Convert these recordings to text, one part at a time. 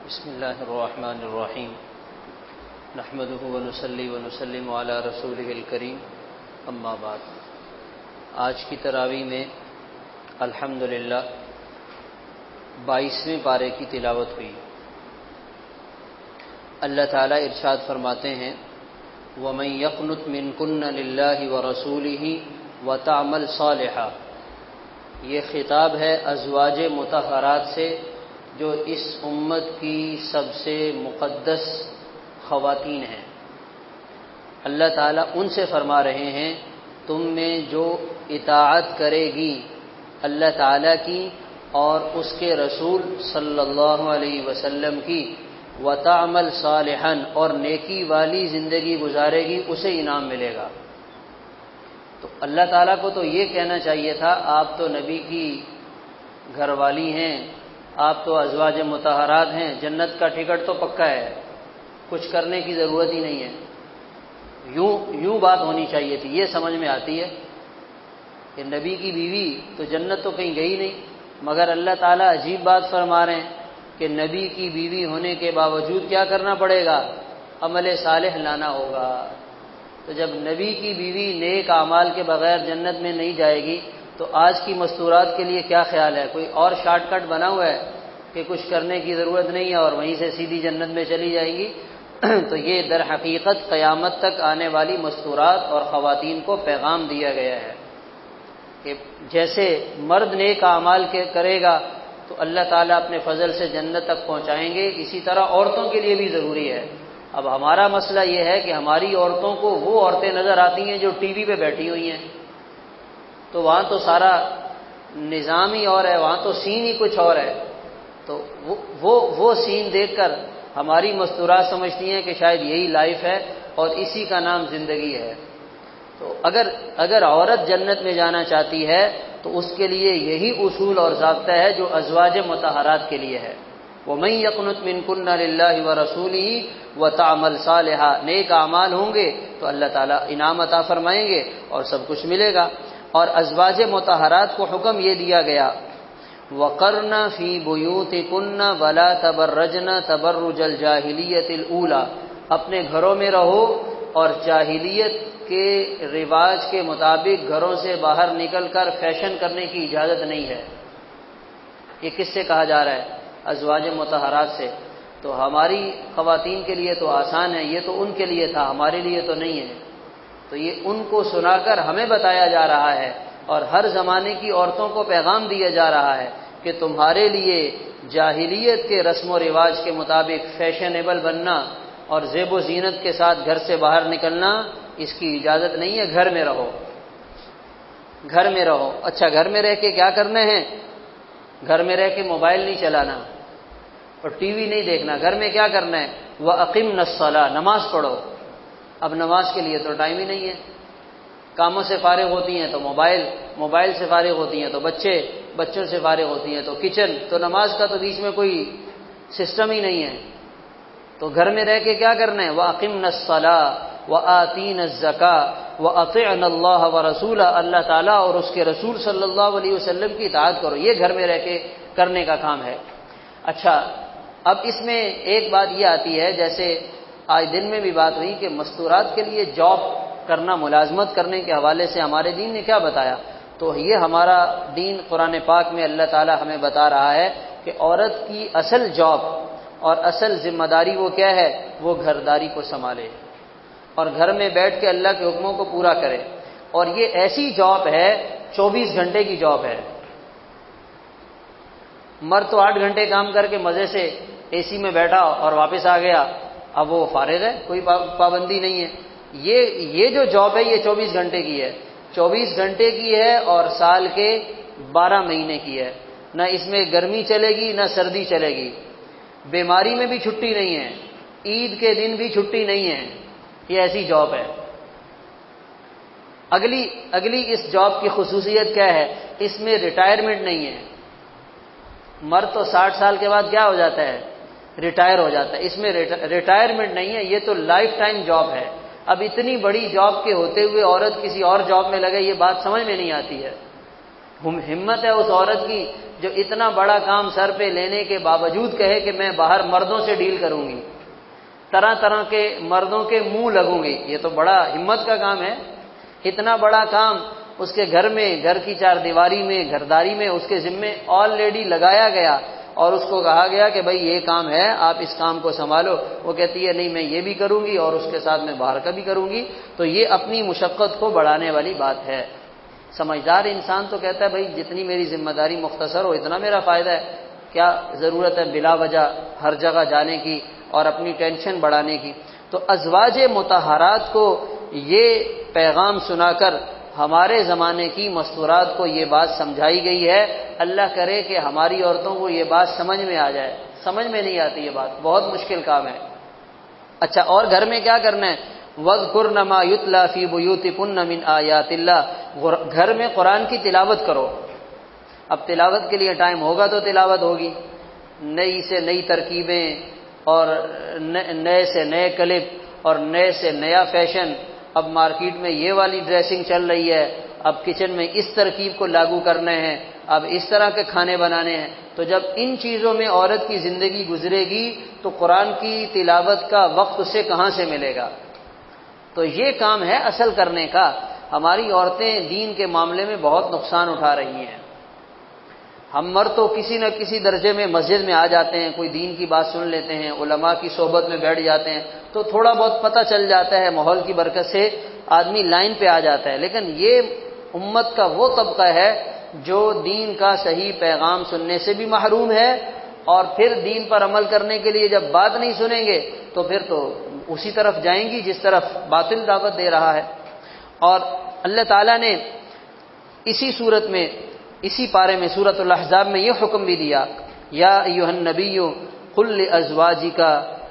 بسم اللہ الرحمن الرحیم نحمده ونصلی ونسلم علی رسولہ الکریم اما بعد۔ آج کی تراویح میں الحمدللہ 22ویں پارے کی تلاوت ہوئی۔ اللہ تعالیٰ ارشاد فرماتے ہیں وَمَن يَقْنُتْ مِنكُنَّ لِلَّهِ وَرَسُولِهِ وَتَعْمَلْ صَالِحًا، یہ خطاب ہے ازواج مطہرات سے جو اس امت کی سب سے مقدس خواتین ہیں۔ اللہ تعالیٰ ان سے فرما رہے ہیں تم میں جو اطاعت کرے گی اللہ تعالیٰ کی اور اس کے رسول صلی اللہ علیہ وسلم کی، وَتَعْمَلْ صَالِحًا، اور نیکی والی زندگی گزارے گی، اسے انعام ملے گا۔ تو اللہ تعالیٰ کو تو یہ کہنا چاہیے تھا آپ تو نبی کی گھر والی ہیں، آپ تو ازواج مطہرات ہیں، جنت کا ٹکٹ تو پکا ہے، کچھ کرنے کی ضرورت ہی نہیں ہے۔ یوں بات ہونی چاہیے تھی، یہ سمجھ میں آتی ہے کہ نبی کی بیوی تو جنت تو کہیں گئی نہیں، مگر اللہ تعالیٰ عجیب بات فرما رہے ہیں کہ نبی کی بیوی ہونے کے باوجود کیا کرنا پڑے گا؟ عمل صالح لانا ہوگا۔ تو جب نبی کی بیوی نیک اعمال کے بغیر جنت میں نہیں جائے گی تو آج کی مستورات کے لیے کیا خیال ہے؟ کوئی اور شارٹ کٹ بنا ہوا ہے کہ کچھ کرنے کی ضرورت نہیں ہے اور وہیں سے سیدھی جنت میں چلی جائیں گی؟ تو یہ در حقیقت قیامت تک آنے والی مستورات اور خواتین کو پیغام دیا گیا ہے کہ جیسے مرد نیک اعمال کرے گا تو اللہ تعالیٰ اپنے فضل سے جنت تک پہنچائیں گے، اسی طرح عورتوں کے لیے بھی ضروری ہے۔ اب ہمارا مسئلہ یہ ہے کہ ہماری عورتوں کو وہ عورتیں نظر آتی ہیں جو ٹی وی پہ بیٹھی ہوئی ہیں، تو وہاں تو سارا نظام ہی اور ہے، وہاں تو سین ہی کچھ اور ہے، تو وہ سین دیکھ کر ہماری مستورات سمجھتی ہیں کہ شاید یہی لائف ہے اور اسی کا نام زندگی ہے۔ تو اگر عورت جنت میں جانا چاہتی ہے تو اس کے لیے یہی اصول اور ضابطہ ہے جو ازواج مطہرات کے لیے ہے۔ وَمَن يَقْنُتْ مِنكُنَّ لِلَّهِ وَرَسُولِهِ وَتَعْمَلْ صَالِحًا، نیک اعمال ہوں گے تو اللہ تعالیٰ انعام عطا فرمائیں گے اور سب کچھ ملے گا۔ اور ازواج مطہرات کو حکم یہ دیا گیا وَقَرْنَ فِي بُيُوتِكُنَّ وَلَا تَبَرَّجْنَ تَبَرُّجَ الْجَاهِلِيَّةِ الْأُولَى، اپنے گھروں میں رہو اور جاہلیت کے رواج کے مطابق گھروں سے باہر نکل کر فیشن کرنے کی اجازت نہیں ہے۔ یہ کس سے کہا جا رہا ہے؟ ازواج مطہرات سے۔ تو ہماری خواتین کے لیے تو آسان ہے، یہ تو ان کے لیے تھا، ہمارے لیے تو نہیں ہے۔ تو یہ ان کو سنا کر ہمیں بتایا جا رہا ہے اور ہر زمانے کی عورتوں کو پیغام دیا جا رہا ہے کہ تمہارے لیے جاہلیت کے رسم و رواج کے مطابق فیشنیبل بننا اور زیب و زینت کے ساتھ گھر سے باہر نکلنا اس کی اجازت نہیں ہے۔ گھر میں رہو، گھر میں رہو۔ اچھا، گھر میں رہ کے کیا کرنا ہے؟ گھر میں رہ کے موبائل نہیں چلانا اور ٹی وی نہیں دیکھنا۔ گھر میں کیا کرنا ہے؟ وَأَقِمْنَ الصَّلَاةَ، نماز پڑھو۔ اب نماز کے لیے تو ٹائم ہی نہیں ہے، کاموں سے فارغ ہوتی ہیں تو موبائل سے فارغ ہوتی ہیں تو بچوں سے فارغ ہوتی ہیں تو کچن، تو نماز کا تو بیچ میں کوئی سسٹم ہی نہیں ہے۔ تو گھر میں رہ کے کیا کرنا ہے؟ وَأَقِمْنَ الصَّلَاةَ وَآتِينَ الزَّكَاةَ وَأَطِعْنَ اللَّهَ وَرَسُولَهُ، اللہ تعالیٰ اور اس کے رسول صلی اللہ علیہ وسلم کی اطاعت کرو۔ یہ گھر میں رہ کے کرنے کا کام ہے۔ اچھا، اب اس میں ایک بات یہ آتی ہے، جیسے آج دن میں بھی بات ہوئی کہ مستورات کے لیے جاب کرنا، ملازمت کرنے کے حوالے سے ہمارے دین نے کیا بتایا؟ تو یہ ہمارا دین قرآن پاک میں اللہ تعالیٰ ہمیں بتا رہا ہے کہ عورت کی اصل جاب اور اصل ذمہ داری وہ کیا ہے؟ وہ گھرداری کو سنبھالے اور گھر میں بیٹھ کے اللہ کے حکموں کو پورا کرے۔ اور یہ ایسی جاب ہے 24 گھنٹے کی جاب ہے۔ مرد تو 8 گھنٹے کام کر کے مزے سے اے سی میں بیٹھا اور واپس آ گیا، اب وہ فارغ ہے، کوئی پابندی نہیں ہے۔ یہ جو جاب ہے یہ 24 گھنٹے کی ہے، 24 گھنٹے کی ہے اور سال کے 12 مہینے کی ہے۔ نہ اس میں گرمی چلے گی نہ سردی چلے گی، بیماری میں بھی چھٹی نہیں ہے، عید کے دن بھی چھٹی نہیں ہے۔ یہ ایسی جاب ہے۔ اگلی اس جاب کی خصوصیت کیا ہے؟ اس میں ریٹائرمنٹ نہیں ہے۔ مرد تو 60 سال کے بعد کیا ہو جاتا ہے؟ ریٹائر ہو جاتا ہے۔ اس میں ریٹائرمنٹ نہیں ہے، یہ تو لائف ٹائم جاب ہے۔ اب اتنی بڑی جاب کے ہوتے ہوئے عورت کسی اور جاب میں لگے، یہ بات سمجھ میں نہیں آتی ہے۔ ہمت ہے اس عورت کی جو اتنا بڑا کام سر پہ لینے کے باوجود کہے کہ میں باہر مردوں سے ڈیل کروں گی، طرح طرح کے مردوں کے منہ لگوں گی، یہ تو بڑا ہمت کا کام ہے۔ اتنا بڑا کام اس کے گھر میں، گھر کی چار دیواری میں، گھرداری میں اس کے ذمے آلریڈی لگایا گیا اور اس کو کہا گیا کہ بھائی یہ کام ہے، آپ اس کام کو سنبھالو۔ وہ کہتی ہے نہیں میں یہ بھی کروں گی اور اس کے ساتھ میں باہر کا بھی کروں گی، تو یہ اپنی مشقت کو بڑھانے والی بات ہے۔ سمجھدار انسان تو کہتا ہے بھائی جتنی میری ذمہ داری مختصر ہو اتنا میرا فائدہ ہے، کیا ضرورت ہے بلا وجہ ہر جگہ جانے کی اور اپنی ٹینشن بڑھانے کی۔ تو ازواج مطہرات کو یہ پیغام سنا کر ہمارے زمانے کی مستورات کو یہ بات سمجھائی گئی ہے۔ اللہ کرے کہ ہماری عورتوں کو یہ بات سمجھ میں آ جائے، سمجھ میں نہیں آتی یہ بات، بہت مشکل کام ہے۔ اچھا، اور گھر میں کیا کرنا ہے؟ وَاذْكُرْنَ مَا يُتْلَى فِي بُيُوتِكُنَّ مِنْ آيَاتِ اللَّهِ، گھر میں قرآن کی تلاوت کرو۔ اب تلاوت کے لیے ٹائم ہوگا تو تلاوت ہوگی، نئی سے نئی ترکیبیں اور نئے سے نئے کلپ اور نئے سے نیا فیشن۔ اب مارکیٹ میں یہ والی ڈریسنگ چل رہی ہے، اب کچن میں اس ترکیب کو لاگو کرنے ہیں، اب اس طرح کے کھانے بنانے ہیں۔ تو جب ان چیزوں میں عورت کی زندگی گزرے گی تو قرآن کی تلاوت کا وقت اسے کہاں سے ملے گا؟ تو یہ کام ہے اصل کرنے کا۔ ہماری عورتیں دین کے معاملے میں بہت نقصان اٹھا رہی ہیں۔ ہم مرد تو کسی نہ کسی درجے میں مسجد میں آ جاتے ہیں، کوئی دین کی بات سن لیتے ہیں، علماء کی صحبت میں بیٹھ جاتے ہیں تو تھوڑا بہت پتہ چل جاتا ہے، ماحول کی برکت سے آدمی لائن پہ آ جاتا ہے۔ لیکن یہ امت کا وہ طبقہ ہے جو دین کا صحیح پیغام سننے سے بھی محروم ہے، اور پھر دین پر عمل کرنے کے لیے جب بات نہیں سنیں گے تو پھر تو اسی طرف جائیں گی جس طرف باطل دعوت دے رہا ہے۔ اور اللہ تعالیٰ نے اسی صورت میں، اسی پارے میں سورۃ الاحزاب میں یہ حکم بھی دیا، یا ایھا النبی قل لازواجک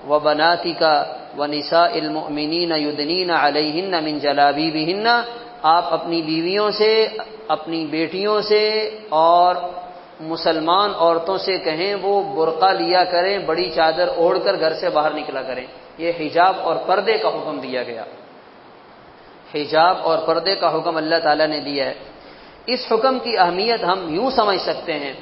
وبناتک ونساء المؤمنین یدنین علیہن من جلابیبہن، آپ اپنی بیویوں سے، اپنی بیٹیوں سے اور مسلمان عورتوں سے کہیں وہ برقع لیا کریں، بڑی چادر اوڑھ کر گھر سے باہر نکلا کریں۔ یہ حجاب اور پردے کا حکم دیا گیا، حجاب اور پردے کا حکم اللہ تعالیٰ نے دیا ہے۔ اس حکم کی اہمیت ہم یوں سمجھ سکتے ہیں،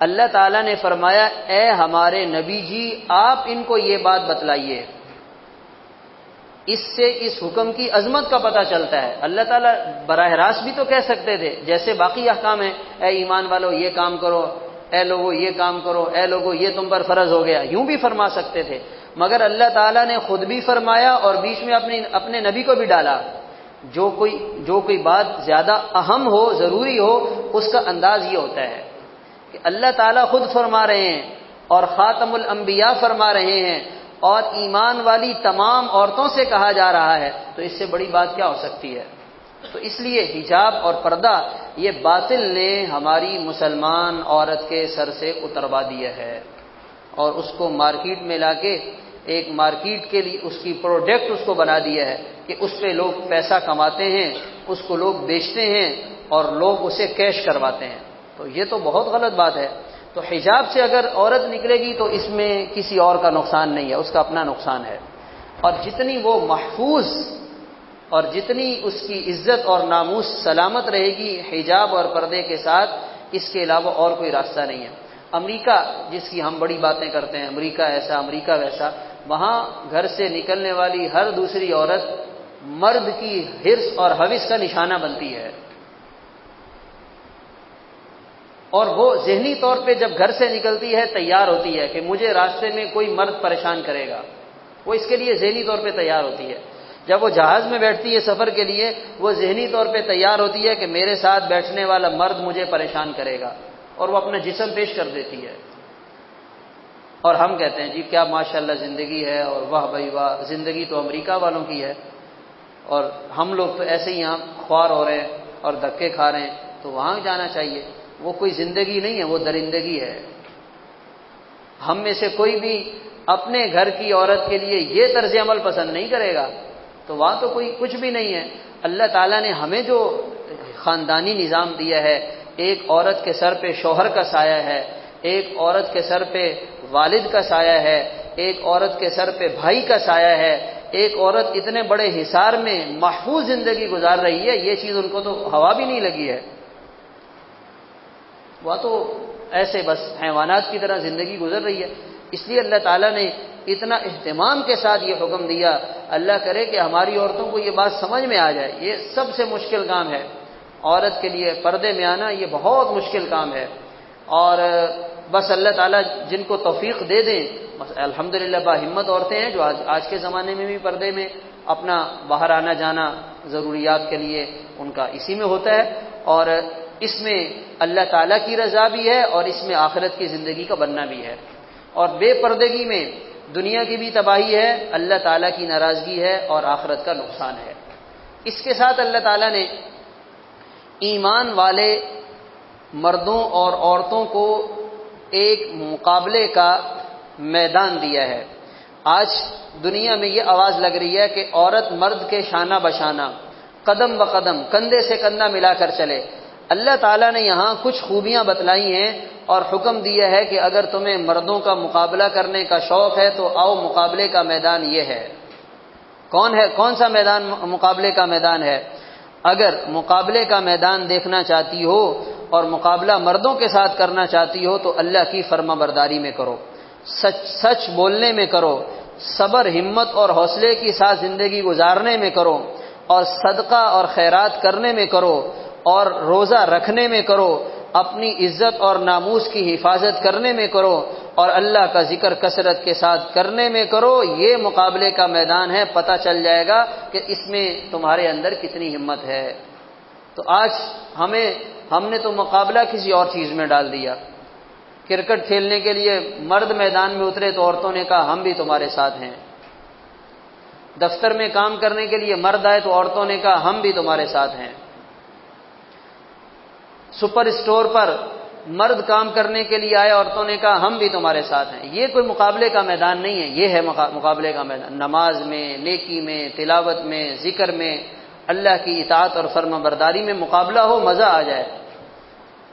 اللہ تعالیٰ نے فرمایا اے ہمارے نبی جی آپ ان کو یہ بات بتلائیے۔ اس سے اس حکم کی عظمت کا پتہ چلتا ہے۔ اللہ تعالیٰ براہ راست بھی تو کہہ سکتے تھے جیسے باقی احکام ہیں، اے ایمان والو یہ کام کرو، اے لوگو یہ کام کرو، اے لوگو یہ تم پر فرض ہو گیا، یوں بھی فرما سکتے تھے، مگر اللہ تعالیٰ نے خود بھی فرمایا اور بیچ میں اپنے نبی کو بھی ڈالا۔ جو کوئی بات زیادہ اہم ہو، ضروری ہو، اس کا انداز یہ ہوتا ہے کہ اللہ تعالیٰ خود فرما رہے ہیں اور خاتم الانبیاء فرما رہے ہیں اور ایمان والی تمام عورتوں سے کہا جا رہا ہے، تو اس سے بڑی بات کیا ہو سکتی ہے؟ تو اس لیے حجاب اور پردہ یہ باطل نے ہماری مسلمان عورت کے سر سے اتروا دیا ہے اور اس کو مارکیٹ میں لا کے ایک مارکیٹ کے لیے اس کی پروڈکٹ اس کو بنا دیا ہے کہ اس پہ لوگ پیسہ کماتے ہیں، اس کو لوگ بیچتے ہیں اور لوگ اسے کیش کرواتے ہیں۔ تو یہ تو بہت غلط بات ہے۔ تو حجاب سے اگر عورت نکلے گی تو اس میں کسی اور کا نقصان نہیں ہے، اس کا اپنا نقصان ہے، اور جتنی وہ محفوظ اور جتنی اس کی عزت اور ناموس سلامت رہے گی حجاب اور پردے کے ساتھ، اس کے علاوہ اور کوئی راستہ نہیں ہے۔ امریکہ جس کی ہم بڑی باتیں کرتے ہیں، امریکہ ایسا، امریکہ ویسا، وہاں گھر سے نکلنے والی ہر دوسری عورت مرد کی حرص اور ہوس کا نشانہ بنتی ہے، اور وہ ذہنی طور پہ جب گھر سے نکلتی ہے تیار ہوتی ہے کہ مجھے راستے میں کوئی مرد پریشان کرے گا، وہ اس کے لیے ذہنی طور پہ تیار ہوتی ہے۔ جب وہ جہاز میں بیٹھتی ہے سفر کے لیے، وہ ذہنی طور پہ تیار ہوتی ہے کہ میرے ساتھ بیٹھنے والا مرد مجھے پریشان کرے گا، اور وہ اپنا جسم پیش کر دیتی ہے۔ اور ہم کہتے ہیں جی کیا ماشاءاللہ زندگی ہے، اور واہ بھائی واہ، زندگی تو امریکہ والوں کی ہے، اور ہم لوگ تو ایسے ہی یہاں خوار ہو رہے ہیں اور دھکے کھا رہے ہیں، تو وہاں جانا چاہیے۔ وہ کوئی زندگی نہیں ہے، وہ درندگی ہے۔ ہم میں سے کوئی بھی اپنے گھر کی عورت کے لیے یہ طرز عمل پسند نہیں کرے گا، تو وہاں تو کوئی کچھ بھی نہیں ہے۔ اللہ تعالیٰ نے ہمیں جو خاندانی نظام دیا ہے، ایک عورت کے سر پہ شوہر کا سایہ ہے، ایک عورت کے سر پہ والد کا سایہ ہے، ایک عورت کے سر پہ بھائی کا سایہ ہے، ایک عورت اتنے بڑے حصار میں محفوظ زندگی گزار رہی ہے، یہ چیز ان کو تو ہوا بھی نہیں لگی ہے۔ وہ تو ایسے بس حیوانات کی طرح زندگی گزر رہی ہے۔ اس لیے اللہ تعالیٰ نے اتنا اہتمام کے ساتھ یہ حکم دیا۔ اللہ کرے کہ ہماری عورتوں کو یہ بات سمجھ میں آ جائے، یہ سب سے مشکل کام ہے عورت کے لیے، پردے میں آنا یہ بہت مشکل کام ہے، اور بس اللہ تعالیٰ جن کو توفیق دے دیں، بس الحمدللہ باہمت عورتیں ہیں جو آج کے زمانے میں بھی پردے میں اپنا باہر آنا جانا ضروریات کے لیے ان کا اسی میں ہوتا ہے، اور اس میں اللہ تعالیٰ کی رضا بھی ہے اور اس میں آخرت کی زندگی کا بننا بھی ہے۔ اور بے پردگی میں دنیا کی بھی تباہی ہے، اللہ تعالیٰ کی ناراضگی ہے اور آخرت کا نقصان ہے۔ اس کے ساتھ اللہ تعالیٰ نے ایمان والے مردوں اور عورتوں کو ایک مقابلے کا میدان دیا ہے۔ آج دنیا میں یہ آواز لگ رہی ہے کہ عورت مرد کے شانہ بشانہ، قدم بقدم، کندھے سے کندھا ملا کر چلے۔ اللہ تعالیٰ نے یہاں کچھ خوبیاں بتلائی ہیں اور حکم دیا ہے کہ اگر تمہیں مردوں کا مقابلہ کرنے کا شوق ہے تو آؤ، مقابلے کا میدان یہ ہے۔ کون سا میدان مقابلے کا میدان ہے؟ اگر مقابلے کا میدان دیکھنا چاہتی ہو اور مقابلہ مردوں کے ساتھ کرنا چاہتی ہو تو اللہ کی فرما برداری میں کرو، سچ بولنے میں کرو، صبر، ہمت اور حوصلے کے ساتھ زندگی گزارنے میں کرو، اور صدقہ اور خیرات کرنے میں کرو، اور روزہ رکھنے میں کرو، اپنی عزت اور ناموس کی حفاظت کرنے میں کرو، اور اللہ کا ذکر کثرت کے ساتھ کرنے میں کرو۔ یہ مقابلے کا میدان ہے، پتہ چل جائے گا کہ اس میں تمہارے اندر کتنی ہمت ہے۔ تو آج ہم نے تو مقابلہ کسی اور چیز میں ڈال دیا۔ کرکٹ کھیلنے کے لیے مرد میدان میں اترے تو عورتوں نے کہا ہم بھی تمہارے ساتھ ہیں۔ دفتر میں کام کرنے کے لیے مرد آئے تو عورتوں نے کہا ہم بھی تمہارے ساتھ ہیں۔ سپر اسٹور پر مرد کام کرنے کے لیے آئے، عورتوں نے کہا ہم بھی تمہارے ساتھ ہیں۔ یہ کوئی مقابلے کا میدان نہیں ہے، یہ ہے مقابلے کا میدان۔ نماز میں، نیکی میں، تلاوت میں، ذکر میں، اللہ کی اطاعت اور فرما برداری میں مقابلہ ہو، مزہ آ جائے۔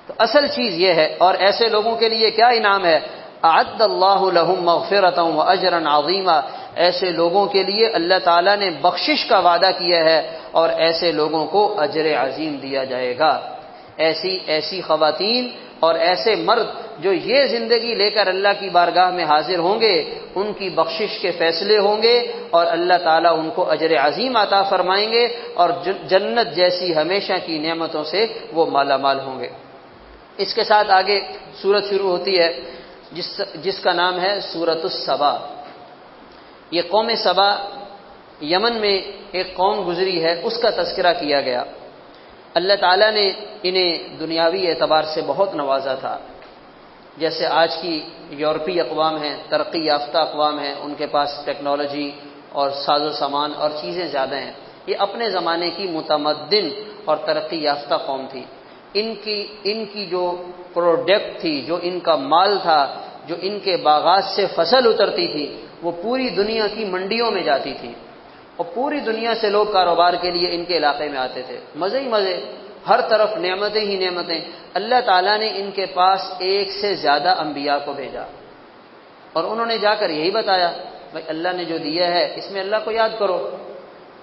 تو اصل چیز یہ ہے، اور ایسے لوگوں کے لیے کیا انعام ہے؟ اعد اللہ لہم مغفرۃ واجرا عظیما، ایسے لوگوں کے لیے اللہ تعالیٰ نے بخشش کا وعدہ کیا ہے اور ایسے لوگوں کو اجر عظیم دیا جائے گا۔ ایسی خواتین اور ایسے مرد جو یہ زندگی لے کر اللہ کی بارگاہ میں حاضر ہوں گے، ان کی بخشش کے فیصلے ہوں گے اور اللہ تعالیٰ ان کو اجر عظیم عطا فرمائیں گے، اور جنت جیسی ہمیشہ کی نعمتوں سے وہ مالا مال ہوں گے۔ اس کے ساتھ آگے سورت شروع ہوتی ہے جس کا نام ہے سورۃ السبا۔ یہ قوم سبا یمن میں ایک قوم گزری ہے، اس کا تذکرہ کیا گیا۔ اللہ تعالیٰ نے انہیں دنیاوی اعتبار سے بہت نوازا تھا۔ جیسے آج کی یورپی اقوام ہیں، ترقی یافتہ اقوام ہیں، ان کے پاس ٹیکنالوجی اور ساز و سامان اور چیزیں زیادہ ہیں۔ یہ اپنے زمانے کی متمدن اور ترقی یافتہ قوم تھی۔ ان کی جو پروڈکٹ تھی، جو ان کا مال تھا، جو ان کے باغات سے فصل اترتی تھی، وہ پوری دنیا کی منڈیوں میں جاتی تھی، اور پوری دنیا سے لوگ کاروبار کے لیے ان کے علاقے میں آتے تھے۔ مزے ہی مزے، ہر طرف نعمتیں ہی نعمتیں۔ اللہ تعالیٰ نے ان کے پاس ایک سے زیادہ انبیاء کو بھیجا، اور انہوں نے جا کر یہی بتایا بھائی اللہ نے جو دیا ہے اس میں اللہ کو یاد کرو،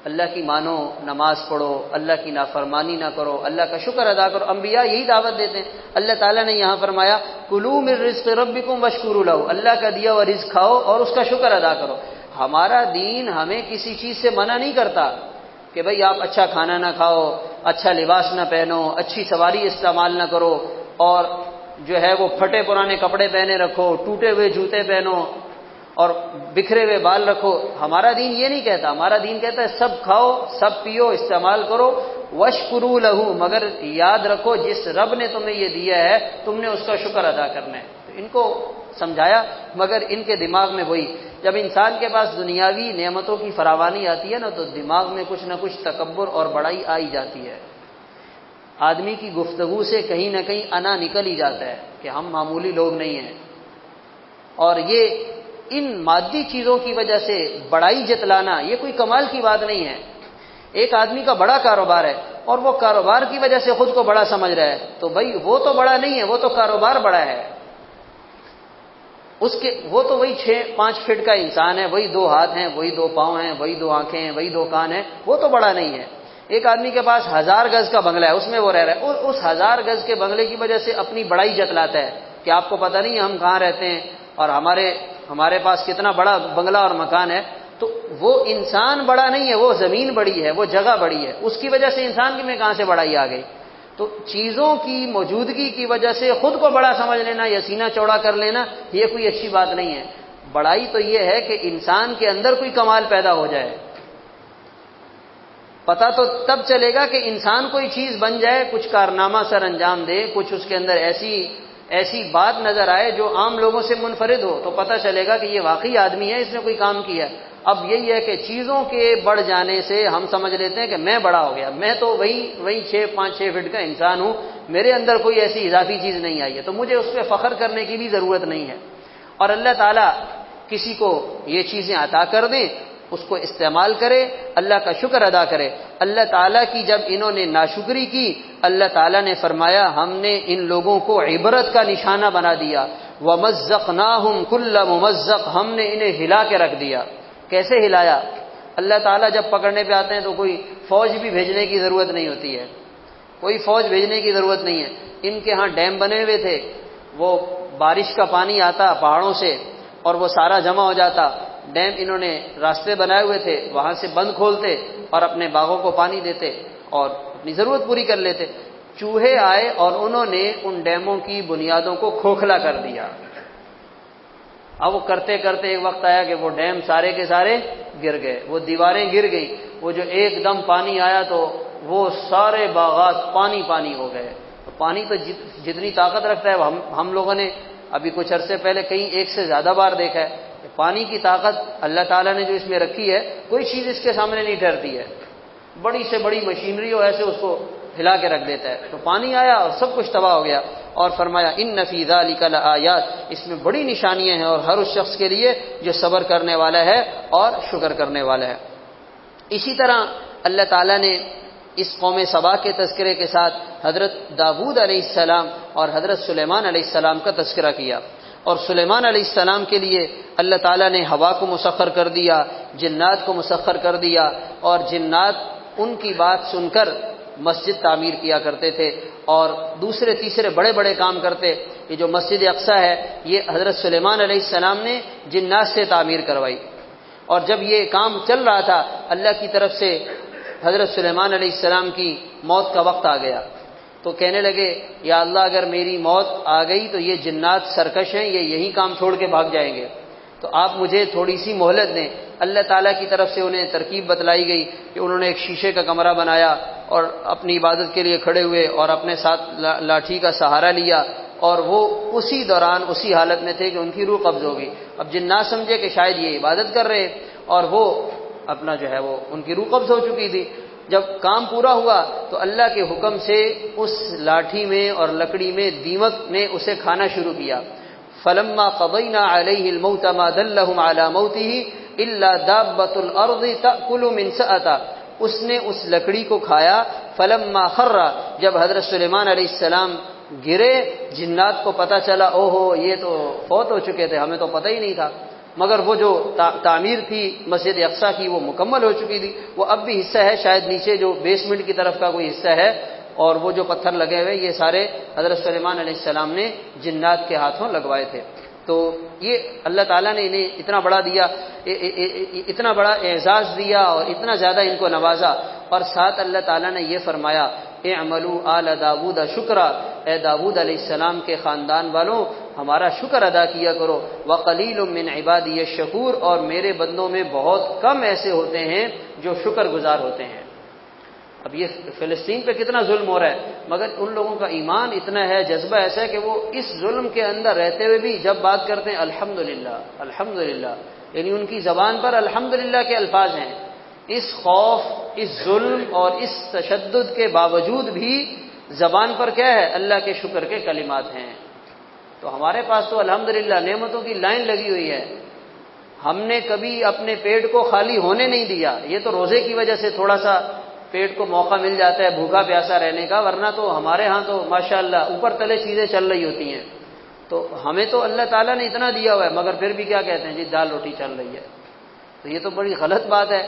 اللہ کی مانو، نماز پڑھو، اللہ کی نافرمانی نہ کرو، اللہ کا شکر ادا کرو۔ انبیاء یہی دعوت دیتے ہیں۔ اللہ تعالیٰ نے یہاں فرمایا کلوا من رزق ربکم واشکروا لہ، اللہ کا دیا ہوا رزق کھاؤ اور اس کا شکر ادا کرو۔ ہمارا دین ہمیں کسی چیز سے منع نہیں کرتا کہ بھئی آپ اچھا کھانا نہ کھاؤ، اچھا لباس نہ پہنو، اچھی سواری استعمال نہ کرو، اور جو ہے وہ پھٹے پرانے کپڑے پہنے رکھو، ٹوٹے ہوئے جوتے پہنو اور بکھرے ہوئے بال رکھو۔ ہمارا دین یہ نہیں کہتا، ہمارا دین کہتا ہے سب کھاؤ، سب پیو، استعمال کرو، واشکروا لہ، مگر یاد رکھو جس رب نے تمہیں یہ دیا ہے تم نے اس کا شکر ادا کرنا ہے۔ تو ان کو سمجھایا، مگر ان کے دماغ میں وہی، جب انسان کے پاس دنیاوی نعمتوں کی فراوانی آتی ہے نا تو دماغ میں کچھ نہ کچھ تکبر اور بڑائی آ ہی جاتی ہے۔ آدمی کی گفتگو سے کہیں نہ کہیں انا نکل ہی جاتا ہے کہ ہم معمولی لوگ نہیں ہیں، اور یہ ان مادی چیزوں کی وجہ سے بڑائی جتلانا یہ کوئی کمال کی بات نہیں ہے۔ ایک آدمی کا بڑا کاروبار ہے اور وہ کاروبار کی وجہ سے خود کو بڑا سمجھ رہا ہے، تو بھائی وہ تو بڑا نہیں ہے، وہ تو کاروبار بڑا ہے۔ وہ تو وہی 6-5 فٹ کا انسان ہے، وہی 2 ہاتھ ہیں، وہی 2 پاؤں ہیں، وہی 2 آنکھیں ہیں، وہی 2 کان ہیں، وہ تو بڑا نہیں ہے۔ ایک آدمی کے پاس 1000 گز کا بنگلہ ہے، اس میں وہ رہ رہا ہے، اس 1000 گز کے بنگلے کی وجہ سے اپنی بڑائی جتلاتا ہے، کہ آپ کو پتہ نہیں ہم کہاں رہتے ہیں اور ہمارے پاس کتنا بڑا بنگلہ اور مکان ہے، تو وہ انسان بڑا نہیں ہے، وہ زمین بڑی ہے، وہ جگہ بڑی ہے، اس کی وجہ سے انسان میں کہاں سے بڑائی آ گئی؟ تو چیزوں کی موجودگی کی وجہ سے خود کو بڑا سمجھ لینا یا سینہ چوڑا کر لینا، یہ کوئی اچھی بات نہیں ہے۔ بڑائی تو یہ ہے کہ انسان کے اندر کوئی کمال پیدا ہو جائے۔ پتہ تو تب چلے گا کہ انسان کوئی چیز بن جائے، کچھ کارنامہ سر انجام دے، کچھ اس کے اندر ایسی بات نظر آئے جو عام لوگوں سے منفرد ہو، تو پتہ چلے گا کہ یہ واقعی آدمی ہے، اس نے کوئی کام کیا۔ اب یہی ہے کہ چیزوں کے بڑھ جانے سے ہم سمجھ لیتے ہیں کہ میں بڑا ہو گیا، میں تو وہی 5-6 فٹ کا انسان ہوں، میرے اندر کوئی ایسی اضافی چیز نہیں آئی ہے، تو مجھے اس پہ فخر کرنے کی بھی ضرورت نہیں ہے۔ اور اللہ تعالیٰ کسی کو یہ چیزیں عطا کر دیں، اس کو استعمال کرے، اللہ کا شکر ادا کرے۔ اللہ تعالیٰ کی جب انہوں نے ناشکری کی، اللہ تعالیٰ نے فرمایا ہم نے ان لوگوں کو عبرت کا نشانہ بنا دیا، وَمَزَّقْنَاهُمْ كُلَّ مُمَزَّقٍ، ہم نے انہیں ہلا کے رکھ دیا۔ کیسے ہلایا؟ اللہ تعالیٰ جب پکڑنے پہ آتے ہیں تو کوئی فوج بھی بھیجنے کی ضرورت نہیں ہوتی ہے، کوئی فوج بھیجنے کی ضرورت نہیں ہے۔ ان کے ہاں ڈیم بنے ہوئے تھے، وہ بارش کا پانی آتا پہاڑوں سے اور وہ سارا جمع ہو جاتا، ڈیم انہوں نے راستے بنائے ہوئے تھے، وہاں سے بند کھولتے اور اپنے باغوں کو پانی دیتے اور اپنی ضرورت پوری کر لیتے۔ چوہے آئے اور انہوں نے ان ڈیموں کی بنیادوں کو کھوکھلا کر دیا۔ اب وہ کرتے کرتے ایک وقت آیا کہ وہ ڈیم سارے کے سارے گر گئے، وہ دیواریں گر گئی، وہ جو ایک دم پانی آیا تو وہ سارے باغات پانی پانی ہو گئے۔ پانی تو جتنی طاقت رکھتا ہے، ہم لوگوں نے ابھی کچھ عرصے پہلے کہیں ایک سے زیادہ بار دیکھا ہے کہ پانی کی طاقت اللہ تعالیٰ نے جو اس میں رکھی ہے، کوئی چیز اس کے سامنے نہیں ٹھہرتی ہے۔ بڑی سے بڑی مشینری ہو ایسے اس کو ہلا کے رکھ دیتا ہے۔ تو پانی آیا اور سب کچھ تباہ ہو گیا، اور فرمایا ان فی ذلک لآیات، اس میں بڑی نشانیاں ہیں اور ہر اس شخص کے لیے جو صبر کرنے والا ہے اور شکر کرنے والا ہے۔ اسی طرح اللہ تعالیٰ نے اس قوم سبا کے تذکرے کے ساتھ حضرت داؤد علیہ السلام اور حضرت سلیمان علیہ السلام کا تذکرہ کیا، اور سلیمان علیہ السلام کے لیے اللہ تعالیٰ نے ہوا کو مسخر کر دیا، جنات کو مسخر کر دیا، اور جنات ان کی بات سن کر مسجد تعمیر کیا کرتے تھے اور دوسرے تیسرے بڑے بڑے کام کرتے۔ یہ جو مسجد اقصی ہے، یہ حضرت سلیمان علیہ السلام نے جنات سے تعمیر کروائی، اور جب یہ کام چل رہا تھا اللہ کی طرف سے حضرت سلیمان علیہ السلام کی موت کا وقت آ گیا، تو کہنے لگے یا اللہ اگر میری موت آ گئی تو یہ جنات سرکش ہیں، یہ یہی کام چھوڑ کے بھاگ جائیں گے، تو آپ مجھے تھوڑی سی مہلت دیں۔ اللہ تعالیٰ کی طرف سے انہیں ترکیب بتلائی گئی کہ انہوں نے ایک شیشے کا کمرہ بنایا اور اپنی عبادت کے لیے کھڑے ہوئے اور اپنے ساتھ لاٹھی کا سہارا لیا، اور وہ اسی دوران اسی حالت میں تھے کہ ان کی روح قبض ہو گئی۔ اب جنات سمجھے کہ شاید یہ عبادت کر رہے، اور وہ اپنا جو ہے وہ ان کی روح قبض ہو چکی تھی۔ جب کام پورا ہوا تو اللہ کے حکم سے اس لاٹھی میں اور لکڑی میں دیمک نے اسے کھانا شروع کیا۔ فلما قضینا علیہ الموت ما دلهم علی موته الا دابۃ الارض تأکل من سأتہ، اس نے اس لکڑی کو کھایا۔ فلما خر، جب حضرت سلیمان علیہ السلام گرے، جنات کو پتہ چلا اوہو یہ تو فوت ہو چکے تھے، ہمیں تو پتہ ہی نہیں تھا، مگر وہ جو تعمیر تھی مسجد اقصی کی وہ مکمل ہو چکی تھی۔ وہ اب بھی حصہ ہے، شاید نیچے جو بیسمنٹ کی طرف کا کوئی حصہ ہے، اور وہ جو پتھر لگے ہوئے یہ سارے حضرت سلیمان علیہ السلام نے جنات کے ہاتھوں لگوائے تھے۔ تو یہ اللہ تعالیٰ نے انہیں اتنا بڑا دیا، اتنا بڑا اعزاز دیا اور اتنا زیادہ ان کو نوازا، اور ساتھ اللہ تعالیٰ نے یہ فرمایا اعملوا آل داود شکرا، اے داود علیہ السلام کے خاندان والوں ہمارا شکر ادا کیا کرو، وقلیل من عبادی الشکور، اور میرے بندوں میں بہت کم ایسے ہوتے ہیں جو شکر گزار ہوتے ہیں۔ اب یہ فلسطین پہ کتنا ظلم ہو رہا ہے، مگر ان لوگوں کا ایمان اتنا ہے، جذبہ ایسا ہے کہ وہ اس ظلم کے اندر رہتے ہوئے بھی جب بات کرتے ہیں الحمدللہ الحمدللہ، یعنی ان کی زبان پر الحمدللہ کے الفاظ ہیں۔ اس خوف، اس ظلم اور اس تشدد کے باوجود بھی زبان پر کیا ہے؟ اللہ کے شکر کے کلمات ہیں۔ تو ہمارے پاس تو الحمدللہ نعمتوں کی لائن لگی ہوئی ہے، ہم نے کبھی اپنے پیٹ کو خالی ہونے نہیں دیا۔ یہ تو روزے کی وجہ سے تھوڑا سا پیٹ کو موقع مل جاتا ہے بھوکا پیاسا رہنے کا، ورنہ تو ہمارے ہاں تو ماشاءاللہ اوپر تلے چیزیں چل رہی ہوتی ہیں۔ تو ہمیں تو اللہ تعالیٰ نے اتنا دیا ہوا ہے، مگر پھر بھی کیا کہتے ہیں جی دال روٹی چل رہی ہے۔ تو یہ تو بڑی غلط بات ہے،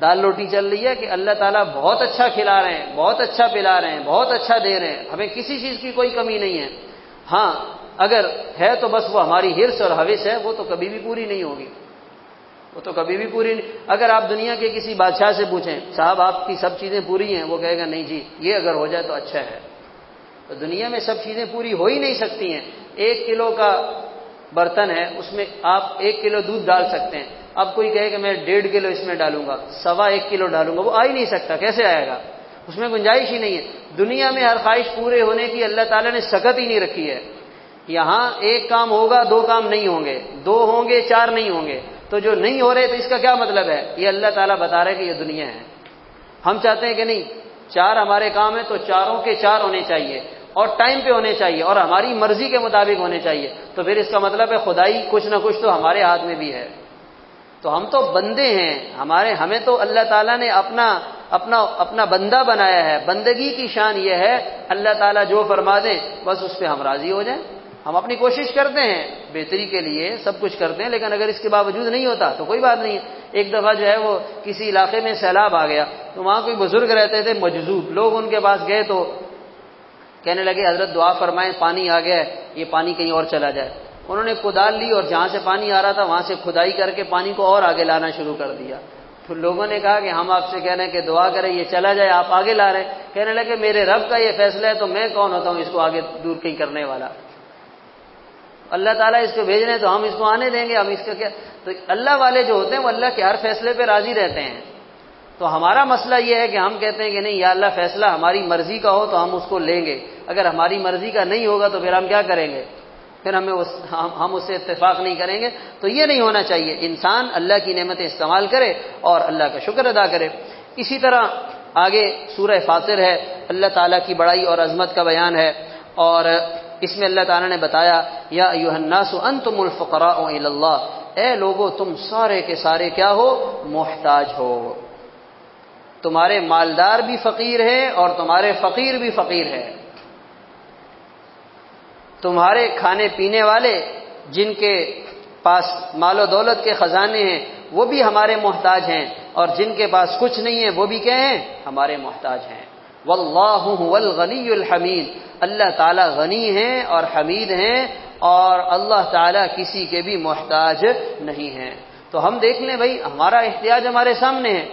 دال روٹی چل رہی ہے کہ اللہ تعالیٰ بہت اچھا کھلا رہے ہیں، بہت اچھا پلا رہے ہیں، بہت اچھا دے رہے ہیں، ہمیں کسی چیز کی کوئی کمی نہیں ہے۔ ہاں اگر ہے تو بس وہ ہماری ہرس اور ہوس ہے، وہ تو کبھی بھی پوری نہیں ہوگی، وہ تو کبھی بھی پوری نہیں۔ اگر آپ دنیا کے کسی بادشاہ سے پوچھیں صاحب آپ کی سب چیزیں پوری ہیں، وہ کہے گا نہیں جی یہ اگر ہو جائے تو اچھا ہے۔ تو دنیا میں سب چیزیں پوری ہو ہی نہیں سکتی ہیں۔ 1 کلو کا برتن ہے، اس میں آپ 1 کلو دودھ ڈال سکتے ہیں، اب کوئی کہے کہ میں 1.5 کلو اس میں ڈالوں گا، 1.25 کلو ڈالوں گا، وہ آ ہی نہیں سکتا، کیسے آئے گا؟ اس میں گنجائش ہی نہیں ہے۔ دنیا میں ہر خواہش پورے ہونے کی اللہ تعالیٰ نے سکت ہی نہیں رکھی ہے۔ یہاں 1 کام ہوگا 2 کام نہیں ہوں گے، 2 ہوں گے 4 نہیں ہوں گے، تو جو نہیں ہو رہے تو اس کا کیا مطلب ہے؟ یہ اللہ تعالیٰ بتا رہے کہ یہ دنیا ہے۔ ہم چاہتے ہیں کہ نہیں 4 ہمارے کام ہیں تو 4 کے 4 ہونے چاہیے اور ٹائم پہ ہونے چاہیے اور ہماری مرضی کے مطابق ہونے چاہیے، تو پھر اس کا مطلب ہے خدائی کچھ نہ کچھ تو ہمارے ہاتھ میں بھی ہے۔ تو ہم تو بندے ہیں، ہمیں تو اللہ تعالیٰ نے اپنا بندہ بنایا ہے۔ بندگی کی شان یہ ہے اللہ تعالیٰ جو فرما دیں بس اس پہ ہم راضی ہو جائیں۔ ہم اپنی کوشش کرتے ہیں بہتری کے لیے، سب کچھ کرتے ہیں، لیکن اگر اس کے باوجود نہیں ہوتا تو کوئی بات نہیں ہے۔ ایک دفعہ جو ہے وہ کسی علاقے میں سیلاب آ گیا، تو وہاں کوئی بزرگ رہتے تھے مجذوب، لوگ ان کے پاس گئے تو کہنے لگے حضرت دعا فرمائیں پانی آ گیا ہے، یہ پانی کہیں اور چلا جائے۔ انہوں نے کدال لی اور جہاں سے پانی آ رہا تھا وہاں سے کھدائی کر کے پانی کو اور آگے لانا شروع کر دیا۔ تو لوگوں نے کہا کہ ہم آپ سے کہہ رہے ہیں کہ دعا کریں یہ چلا جائے، آپ آگے لا رہے ہیں۔ کہنے لگے میرے رب کا یہ فیصلہ ہے تو میں کون ہوتا ہوں اس کو آگے دور کہیں کرنے والا؟ اللہ تعالیٰ اس کو بھیج رہے ہیں تو ہم اس کو آنے دیں گے، ہم اس کا کیا؟ تو اللہ والے جو ہوتے ہیں وہ اللہ کے ہر فیصلے پہ راضی رہتے ہیں۔ تو ہمارا مسئلہ یہ ہے کہ ہم کہتے ہیں کہ نہیں یا اللہ فیصلہ ہماری مرضی کا ہو تو ہم اس کو لیں گے، اگر ہماری مرضی کا نہیں ہوگا تو پھر ہم کیا کریں گے؟ پھر ہم اس سے اتفاق نہیں کریں گے۔ تو یہ نہیں ہونا چاہیے، انسان اللہ کی نعمتیں استعمال کرے اور اللہ کا شکر ادا کرے۔ اسی طرح آگے سورہ فاطر ہے، اللہ تعالیٰ کی بڑائی اور عظمت کا بیان ہے، اور اس میں اللہ تعالیٰ نے بتایا یا ایھا الناس انتم الفقراء الی اللہ، اے لوگو تم سارے کے سارے کیا ہو؟ محتاج ہو۔ تمہارے مالدار بھی فقیر ہیں اور تمہارے فقیر بھی فقیر ہیں۔ تمہارے کھانے پینے والے جن کے پاس مال و دولت کے خزانے ہیں وہ بھی ہمارے محتاج ہیں، اور جن کے پاس کچھ نہیں ہے وہ بھی کیا ہیں؟ ہمارے محتاج ہیں۔ واللہ هو الغنی الحمید، اللہ تعالیٰ غنی ہیں اور حمید ہیں، اور اللہ تعالیٰ کسی کے بھی محتاج نہیں ہیں۔ تو ہم دیکھ لیں بھائی ہمارا احتیاج ہمارے سامنے ہے۔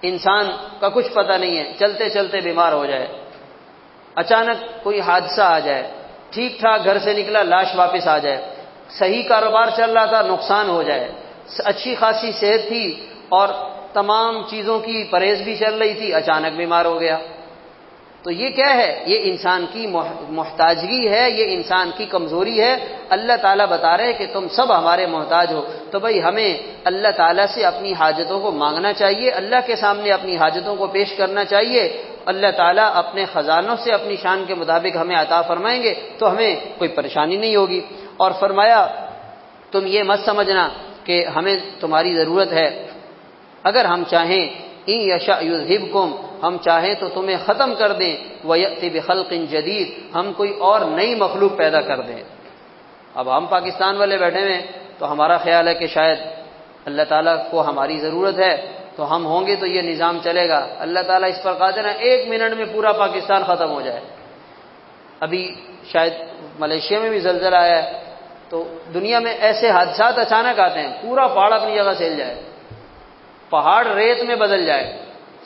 انسان کا کچھ پتہ نہیں ہے، چلتے چلتے بیمار ہو جائے، اچانک کوئی حادثہ آ جائے، ٹھیک ٹھاک گھر سے نکلا لاش واپس آ جائے، صحیح کاروبار چل رہا تھا نقصان ہو جائے، اچھی خاصی صحت تھی اور تمام چیزوں کی پرہیز بھی چل رہی تھی، اچانک بیمار ہو گیا۔ تو یہ کیا ہے؟ یہ انسان کی محتاجگی ہے، یہ انسان کی کمزوری ہے۔ اللہ تعالیٰ بتا رہے کہ تم سب ہمارے محتاج ہو، تو بھائی ہمیں اللہ تعالیٰ سے اپنی حاجتوں کو مانگنا چاہیے، اللہ کے سامنے اپنی حاجتوں کو پیش کرنا چاہیے۔ اللہ تعالیٰ اپنے خزانوں سے اپنی شان کے مطابق ہمیں عطا فرمائیں گے تو ہمیں کوئی پریشانی نہیں ہوگی۔ اور فرمایا تم یہ مت سمجھنا کہ ہمیں تمہاری ضرورت ہے، اگر ہم چاہیں ان یشاء یذھبکم، ہم چاہیں تو تمہیں ختم کر دیں، ویأتی بخلق جدید، ہم کوئی اور نئی مخلوق پیدا کر دیں۔ اب ہم پاکستان والے بیٹھے ہوئے تو ہمارا خیال ہے کہ شاید اللہ تعالیٰ کو ہماری ضرورت ہے تو ہم ہوں گے تو یہ نظام چلے گا۔ اللہ تعالیٰ اس پر قادر ہے 1 منٹ میں پورا پاکستان ختم ہو جائے۔ ابھی شاید ملیشیا میں بھی زلزلہ آیا ہے، تو دنیا میں ایسے حادثات اچانک آتے ہیں، پورا پہاڑ اپنی جگہ سے ہل جائے، پہاڑ ریت میں بدل جائے،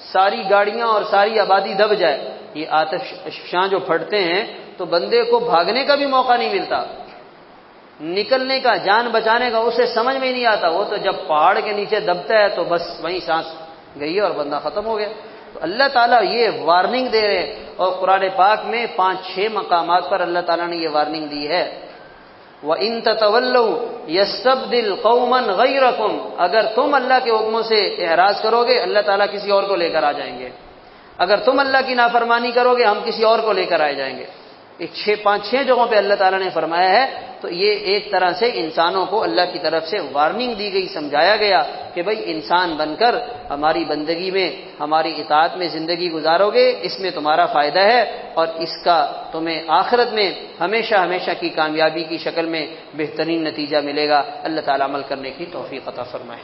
ساری گاڑیاں اور ساری آبادی دب جائے۔ یہ آتشفشاں جو پھٹتے ہیں تو بندے کو بھاگنے کا بھی موقع نہیں ملتا، نکلنے کا، جان بچانے کا اسے سمجھ میں ہی نہیں آتا۔ وہ تو جب پہاڑ کے نیچے دبتا ہے تو بس وہیں سانس گئی اور بندہ ختم ہو گیا۔ تو اللہ تعالیٰ یہ وارننگ دے رہے ہیں، اور قرآن پاک میں 5-6 مقامات پر اللہ تعالیٰ نے یہ وارننگ دی ہے۔ وَإِن تَتَوَلَّوْا يَسْتَبْدِلْ قَوْمًا غَيْرَكُمْ، اگر تم اللہ کے حکموں سے اعراض کرو گے اللہ تعالیٰ کسی اور کو لے کر آ جائیں گے، اگر تم اللہ کی نافرمانی کرو گے ہم کسی اور کو لے کر آئے جائیں گے۔ 5-6 جگہوں پہ اللہ تعالیٰ نے فرمایا ہے۔ تو یہ ایک طرح سے انسانوں کو اللہ کی طرف سے وارننگ دی گئی، سمجھایا گیا کہ بھائی انسان بن کر ہماری بندگی میں، ہماری اطاعت میں زندگی گزارو گے، اس میں تمہارا فائدہ ہے، اور اس کا تمہیں آخرت میں ہمیشہ ہمیشہ کی کامیابی کی شکل میں بہترین نتیجہ ملے گا۔ اللہ تعالیٰ عمل کرنے کی توفیق عطا فرمائے۔